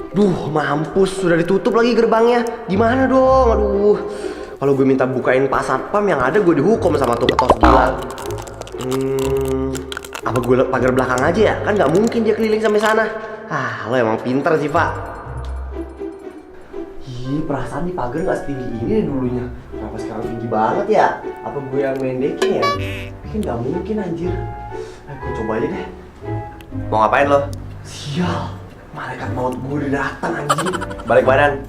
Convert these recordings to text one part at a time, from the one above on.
Duh, mampus, sudah ditutup lagi gerbangnya. Gimana dong? Aduh. Kalau gue minta bukain Pak Satpam, yang ada gue dihukum sama tuh ketos gila. Apa gue pagar belakang aja ya? Kan nggak mungkin dia keliling sampai sana. Ah, lo emang pinter sih, Pak. Ih, perasaan di pagar nggak setinggi ini deh dulunya. Kenapa sekarang tinggi banget ya? Apa gue yang mendekin ya? Mungkin nggak mungkin anjir. Gue coba aja deh. Mau ngapain lo? Sial, malaikat maut gue udah datang anjing. Balik badan.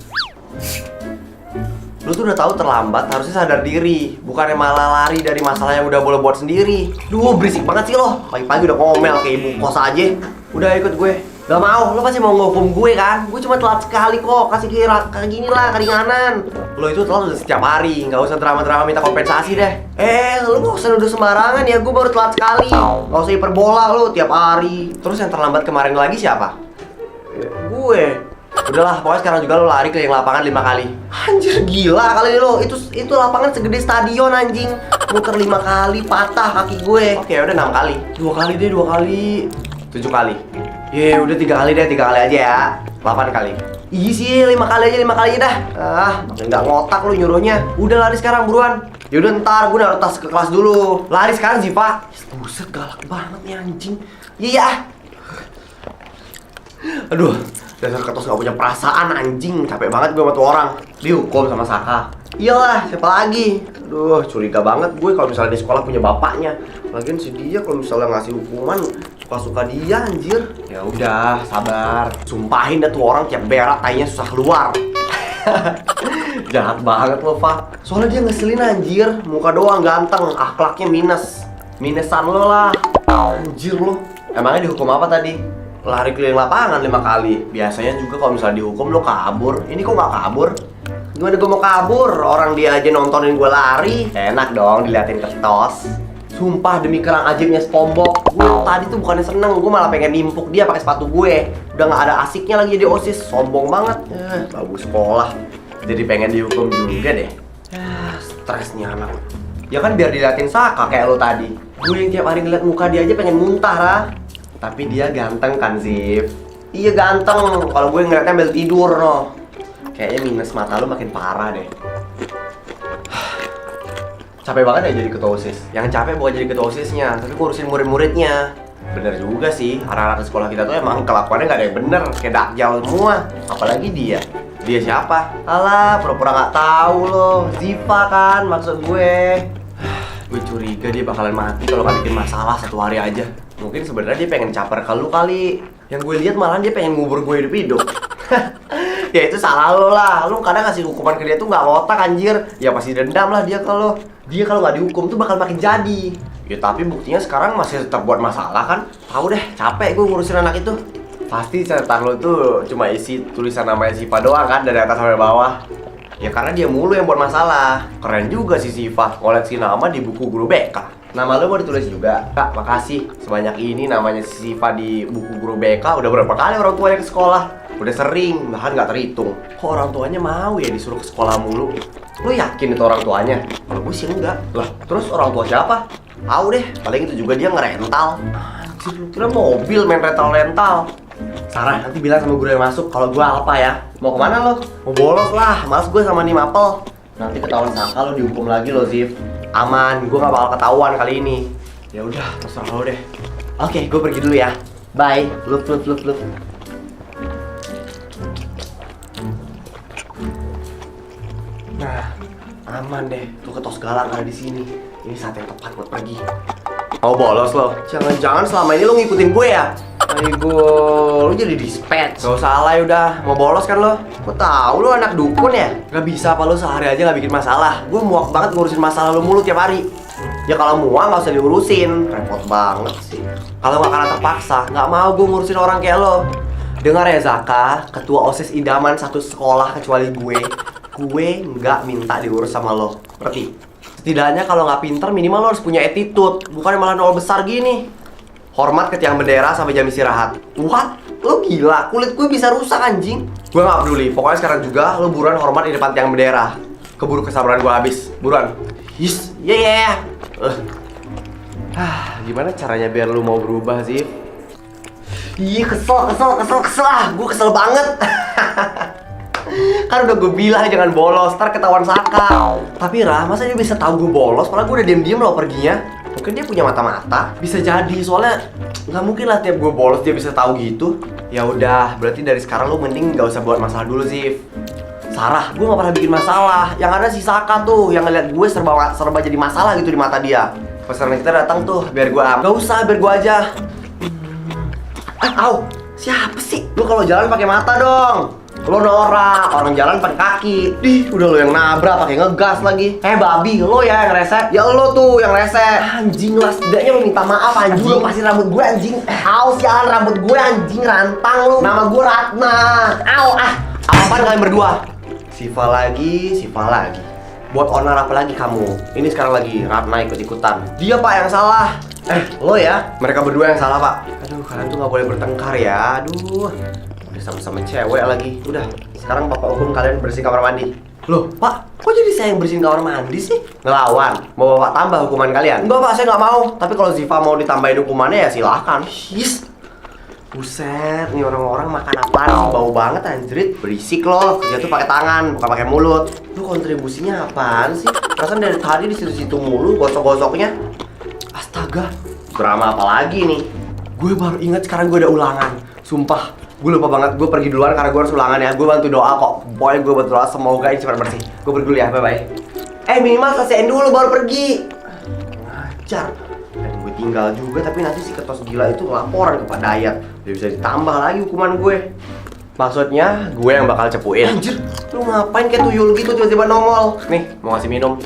Lu tuh udah tahu terlambat, harusnya sadar diri. Bukannya malah lari dari masalah yang udah boleh buat sendiri. Duh, berisik banget sih lo. Pagi-pagi udah ngomel kayak ibu kos aja. Udah ikut gue. Gak mau, lo pasti mau ngehukum gue kan? Gue cuma telat sekali kok, kasih kira kayak gini lah, keringanan. Lo itu telat udah setiap hari, gak usah drama-drama minta kompensasi deh. Lo gak usah nuduh sembarangan ya, gue baru telat sekali. Gak usah hiperbola lo tiap hari. Terus yang terlambat kemarin lagi siapa? Gue. Udahlah, pokoknya sekarang juga lo lari keliling lapangan 5 kali. Anjir, gila kali lo. Itu lapangan segede stadion anjing. Muter 5 kali, patah kaki gue. Oke, udah 6 kali. 2 kali deh, 2 kali. 7 kali. Udah 3 kali deh, 3 kali aja ya. 8 kali. Ih sih, 5 kali aja dah. Makin gak ngotak lu nyuruhnya. Udah lari sekarang buruan. Yaudah ntar, gue naruh tas ke kelas dulu. Lari sekarang sih, Pak. Buset, galak banget nih anjing. Iya. Aduh, dasar ketos gak punya perasaan anjing. Capek banget gue sama tuh orang. Dihukum sama Saka. Iyalah, siapa lagi? Aduh, curiga banget gue kalau misalnya di sekolah punya bapaknya. Lagian si dia kalau misalnya ngasih hukuman suka dia anjir. Ya udah, sabar. Sumpahin dah tuh orang tiap berak tainya susah keluar. Jahat banget lo, Pak. Soalnya dia ngeselin anjir. Muka doang ganteng, akhlaknya minus. Minusan lo lah. Anjir lo. Emangnya dihukum apa tadi? Lari keliling lapangan 5 kali. Biasanya juga kalau misalnya dihukum lo kabur. Ini kok nggak kabur? Gimana gue mau kabur? Orang dia aja nontonin gue lari. Enak dong diliatin ketos. Sumpah demi kerang ajaibnya SpongeBob, gue tadi tuh bukannya seneng, gue malah pengen nimpuk dia pakai sepatu gue. Udah nggak ada asiknya lagi jadi OSIS, sombong banget. Bagus sekolah, jadi pengen dihukum juga deh. Stres nih anak. Ya kan biar diliatin Saka kayak lo tadi. Gue yang tiap hari ngeliat muka dia aja pengen muntah lah. Tapi dia ganteng kan Zif? Iya ganteng. Kalau gue ngeliatnya ambil tidur no. Kayaknya minus mata lo makin parah deh. Capek banget ya jadi ketua OSIS. Yang capek bukan jadi ketua OSISnya, tapi ngurusin murid-muridnya. Bener juga sih, anak-anak sekolah kita tuh emang kelakuannya gak ada yang bener. Kayak dakjal semua. Apalagi dia. Dia siapa? Alah, pura-pura gak tahu loh. Ziva kan maksud gue. Gue curiga dia bakalan mati kalau gak bikin masalah 1 hari aja. Mungkin sebenarnya dia pengen caper ke lu kali. Yang gue lihat malah dia pengen ngubur gue hidup-hidup. Ya itu salah lo lah. Lu kadang ngasih hukuman ke dia tuh gak ngotak anjir. Ya pasti dendam lah dia kalau nggak dihukum tuh bakal makin jadi. Ya tapi buktinya sekarang masih tetap buat masalah kan. Tahu deh, capek gue ngurusin anak itu. Pasti catatan lo tuh cuma isi tulisan namanya Siva doang kan dari atas sampai bawah. Ya karena dia mulu yang buat masalah. Keren juga sih Siva, koleksi nama di buku guru BK. Nama lo mau ditulis juga? Kak, makasih. Sebanyak ini namanya Siva di buku guru BK. Udah berapa kali orang tuanya ke sekolah? Udah sering, bahkan nggak terhitung. Kok orang tuanya mau ya disuruh ke sekolah mulu? Lo yakin itu orang tuanya? Kalau gue sih enggak. Lah, terus orang tua siapa? Tahu deh, paling itu juga dia ngerental. Anjir, lu kira mobil main rental-rental. Sarah, nanti bilang sama guru yang masuk kalau gue apa ya. Mau kemana lo? Mau bolos lah, males gue sama nih mapel. Nanti ketahuan Saka lo dihukum lagi lo, Zif. Aman, gue gak bakal ketahuan kali ini. Ya udah, terserah lo deh. Oke, gue pergi dulu ya. Bye. Love. Nah, aman deh. Tuh ketos galak ada di sini. Ini saat yang tepat buat pergi. Mau bolos lo? Jangan-jangan selama ini lo ngikutin gue ya? Aigoo, lo jadi dispatch. Gak usah alay udah. Mau bolos kan lo? Gue tahu lo anak dukun ya? Gak bisa apa lo sehari aja gak bikin masalah. Gue muak banget ngurusin masalah lo mulu tiap hari. Ya kalau muak gak usah diurusin. Repot banget sih. Kalau gak karena terpaksa, gak mau gue ngurusin orang kayak lo. Dengar ya Zaka, ketua OSIS idaman satu sekolah kecuali gue nggak minta diurus sama lo, ngerti? Setidaknya kalau nggak pinter minimal lo harus punya attitude, bukan malah nol besar gini. Hormat ke tiang bendera sampai jam istirahat. What? Lo gila, kulit gue bisa rusak anjing. Gue nggak peduli, pokoknya sekarang juga lo buruan hormat di depan tiang bendera. Keburu kesabaran gue habis, buruan. Yes, yeah. Gimana caranya biar lo mau berubah sih? Ih, kesel ah, gue kesel banget. Kan udah gue bilang jangan bolos, ntar ketahuan Saka. Tapi Rah, masa dia bisa tahu gue bolos? Padahal gue udah diem-diem loh perginya. Mungkin dia punya mata-mata. Bisa jadi, soalnya nggak mungkin lah tiap gue bolos dia bisa tahu gitu. Ya udah, berarti dari sekarang lu mending nggak usah buat masalah dulu sih. Sarah, gue nggak pernah bikin masalah. Yang ada si Saka tuh, yang ngeliat gue serba jadi masalah gitu di mata dia. Pesanan kita datang tuh, biar gue nggak usah, biar gue aja. Au, siapa sih? Lu kalau jalan pakai mata dong. Lo norak, orang jalan pakai kaki. Dih, udah lo yang nabrak pakai ngegas lagi. Babi, lo ya yang rese. Ya lo tuh yang rese. Anjing lah, setidaknya lo minta maaf anjing. Lo lepasin rambut gue anjing. Au, sialan rambut gue anjing, rantang lo. Nama gue Ratna. Au, apaan kalian berdua? Siva lagi. Buat onar apa lagi kamu? Ini sekarang lagi Ratna ikut-ikutan. Dia pak yang salah. Lo ya? Mereka berdua yang salah pak. Aduh, kalian tuh nggak boleh bertengkar ya. Aduh. Sama-sama cewek lagi. Udah, sekarang bapak hukum kalian bersihin kamar mandi. Loh, Pak, kok jadi saya yang bersihin kamar mandi sih? Ngelawan. Mau bapak tambah hukuman kalian? Enggak, Pak, saya nggak mau. Tapi kalau Ziva mau ditambahin hukumannya ya silahkan. Yes. Buset, nih orang-orang makan apaan sih? Bau banget anjrit. Berisik loh. Kerja tuh pakai tangan, bukan pakai mulut. Lu kontribusinya apaan sih? Perasaan dari tadi di situ-situ mulu gosok-gosoknya. Astaga. Drama apa lagi nih? Gue baru ingat sekarang gue ada ulangan. Sumpah. Gue lupa banget, gue pergi duluan karena gue harus ulangan ya. Gue bantu doa kok. Pokoknya gue bantu doa semoga ini cepat bersih. Gue pergi dulu ya, bye-bye. Minimal selesaiin dulu baru pergi. Ngajar. Dan gue tinggal juga, tapi nanti si ketos gila itu laporan ke Pak Dayat. Dia bisa ditambah lagi hukuman gue. Maksudnya, gue yang bakal cepuin. Anjir, lu ngapain kayak tuyul gitu tiba-tiba nongol? Nih, mau ngasih minum.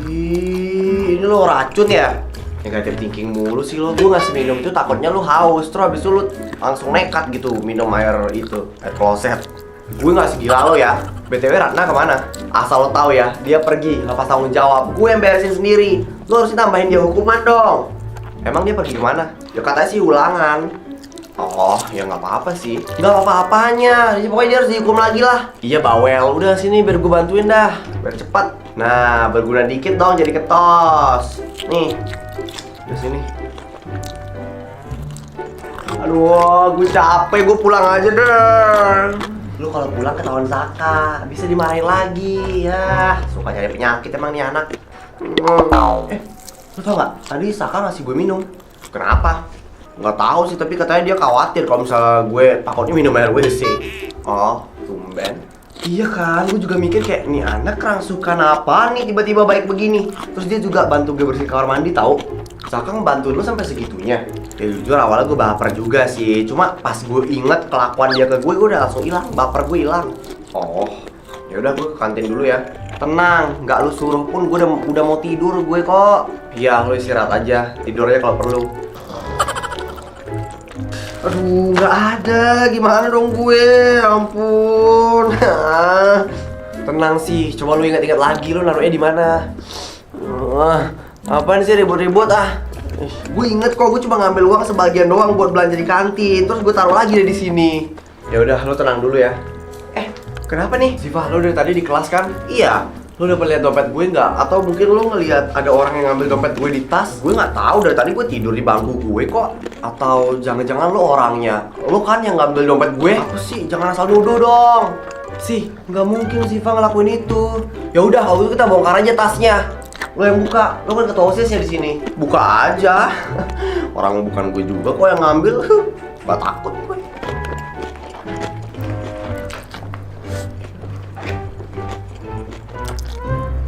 Ih, ini lo racun ya? Negative thinking mulu sih lo. Gue ngasih minum itu takutnya lu haus. Terus habis itu lu langsung nekat gitu minum air itu, air kloset. Gue nggak segila lo ya. BTW Ratna kemana? Asal lo tahu ya, dia pergi lepas tanggung jawab. Gue yang beresin sendiri. Lo harus tambahin dia hukuman dong. Emang dia pergi kemana? Ya katanya sih ulangan. Oh, ya nggak apa-apa sih. Nggak apa-apanya. Pokoknya dia harus dihukum lagi lah. Iya bawel. Udah sini biar gue bantuin dah. Biar cepat. Nah, berguna dikit dong jadi ketos. Nih. Di sini. Aduh, gue capek, gue pulang aja deh. Lu kalau pulang ketahuan Saka, bisa dimarahin lagi ya. Suka cari penyakit emang nih anak. Lu tau gak? Tadi Saka ngasih gue minum. Kenapa? Nggak tahu sih, tapi katanya dia khawatir kalau misalnya gue takutnya minum air WC. Oh, tumben. Iya kan, gue juga mikir kayak nih anak kerangsukan apa nih tiba-tiba baik begini. Terus dia juga bantu gue bersih kamar mandi tahu. Saka ngebantu lu sampai segitunya. Ya jujur awalnya gue baper juga sih. Cuma pas gue inget kelakuan dia ke gue udah langsung hilang. Baper gue hilang. Oh, ya udah gue ke kantin dulu ya. Tenang, nggak lu suruh pun gue udah mau tidur gue kok. Iya, lu istirahat aja. Tidur aja kalau perlu. Aduh, nggak ada. Gimana dong gue? Ampun. Tenang sih. Coba lu ingat-ingat lagi lu naruhnya di mana. Apaan sih ribut-ribut Gue inget kok, gue cuma ngambil uang sebagian doang buat belanja di kantin. Terus gue taruh lagi deh di sini. Ya udah, lo tenang dulu ya. Kenapa nih? Ziva, lo dari tadi di kelas kan? Iya. Lo udah lihat dompet gue nggak? Atau mungkin lo ngelihat ada orang yang ngambil dompet gue di tas? Gue nggak tahu, dari tadi gue tidur di bangku gue kok. Atau jangan-jangan lo orangnya? Lo kan yang ngambil dompet gue? Apa sih? Jangan asal nuduh dong. Sih, nggak mungkin Ziva ngelakuin itu. Ya udah, kalau gitu kita bongkar aja tasnya. Lo yang buka, lo kan ketua OSIS ya di sini. Buka aja. Orang bukan gue juga kok yang ngambil. Gak takut gue.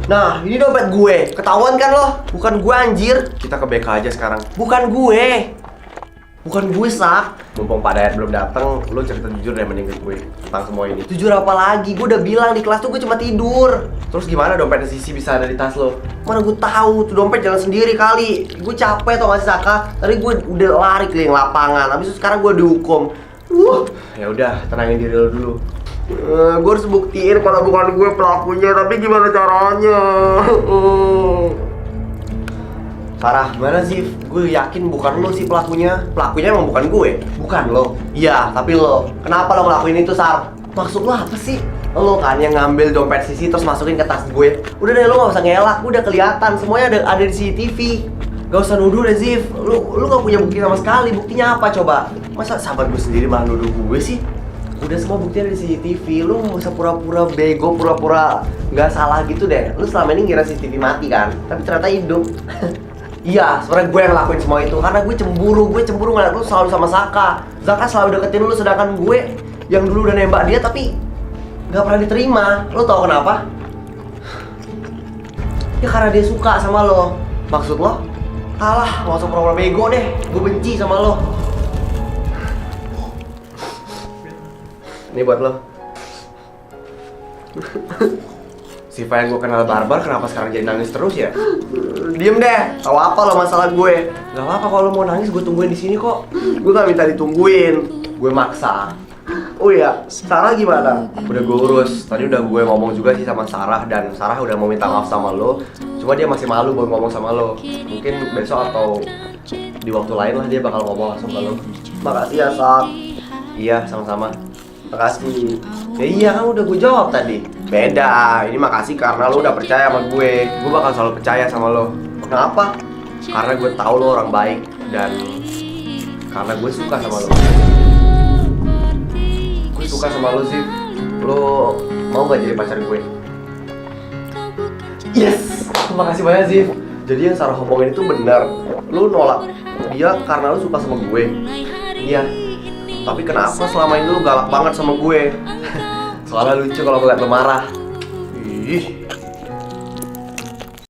Nah, ini dompet gue. Ketahuan kan lo? Bukan gue anjir. Kita ke BK aja sekarang. Bukan gue. Bukan gue, Sak. Mumpung Pak Dayat belum datang, lo cerita jujur deh mending ke gue tentang semua ini. Jujur apa lagi? Gue udah bilang di kelas tuh gue cuma tidur. Terus gimana dompetnya Sisi bisa ada di tas lo? Mana gue tahu, tuh dompet jalan sendiri kali. Gue capek tau gak sih, Saka? Tadi gue udah lari keliling lapangan, habis itu sekarang gue dihukum. Ya udah, tenangin diri lo dulu. Gue harus buktiin kalau bukan gue pelakunya, tapi gimana caranya? Sarah, gimana sih? Gue yakin bukan lo sih pelakunya. Pelakunya emang bukan gue. Bukan lo. Iya, tapi lo. Kenapa lo ngelakuin itu, Sar? Maksud lo apa sih? Lo kan yang ngambil dompet Sisi terus masukin ke tas gue. Udah deh, lo gak usah ngelak. Udah kelihatan, semuanya ada di CCTV. Gak usah nuduh deh Zif, lu gak punya bukti sama sekali. Buktinya apa coba? Masa sahabat gue sendiri malah nuduh gue sih? Udah semua buktinya di CCTV, lu gak usah pura-pura bego, pura-pura gak salah gitu deh. Lu selama ini ngira CCTV mati kan, tapi ternyata hidup. Iya, sebenarnya gue yang lakuin semua itu karena gue cemburu ngeliat lu selalu sama Saka. Saka selalu deketin lu, sedangkan gue yang dulu udah nembak dia tapi gak pernah diterima. Lu tau kenapa? Ya karena dia suka sama lo. Maksud lo? Alah, gak usah pura-pura bego deh. Gue benci sama lo. Ini buat lo. Siva yang gue kenal barbar kenapa sekarang jadi nangis terus ya? Diem deh, tahu apa lo masalah gue? Gak apa-apa kalau lo mau nangis, gue tungguin di sini kok. Gue gak minta ditungguin, gue maksa. Oh iya, Sarah gimana? Udah gue urus. Tadi udah gue ngomong juga sih sama Sarah dan Sarah udah mau minta maaf sama lo. Cuma dia masih malu buat ngomong sama lo. Mungkin besok atau di waktu lain lah dia bakal ngomong langsung ke lo. Makasih ya Sak. Iya, sama-sama. Makasih. Ya iya kan udah gue jawab tadi. Beda, ini makasih karena lo udah percaya sama gue. Gue bakal selalu percaya sama lo. Kenapa? Karena gue tahu lo orang baik dan karena gue suka sama lo. Gue suka sama lo sih. Lo mau gak jadi pacar gue? Yes! Makasih banyak Zif. Jadi yang Sarah ngomongin itu benar. Lo nolak dia karena lo suka sama gue. Iya. Tapi kenapa selama ini lo galak banget sama gue? Soalnya lucu kalau ngeliat lo marah. Ih.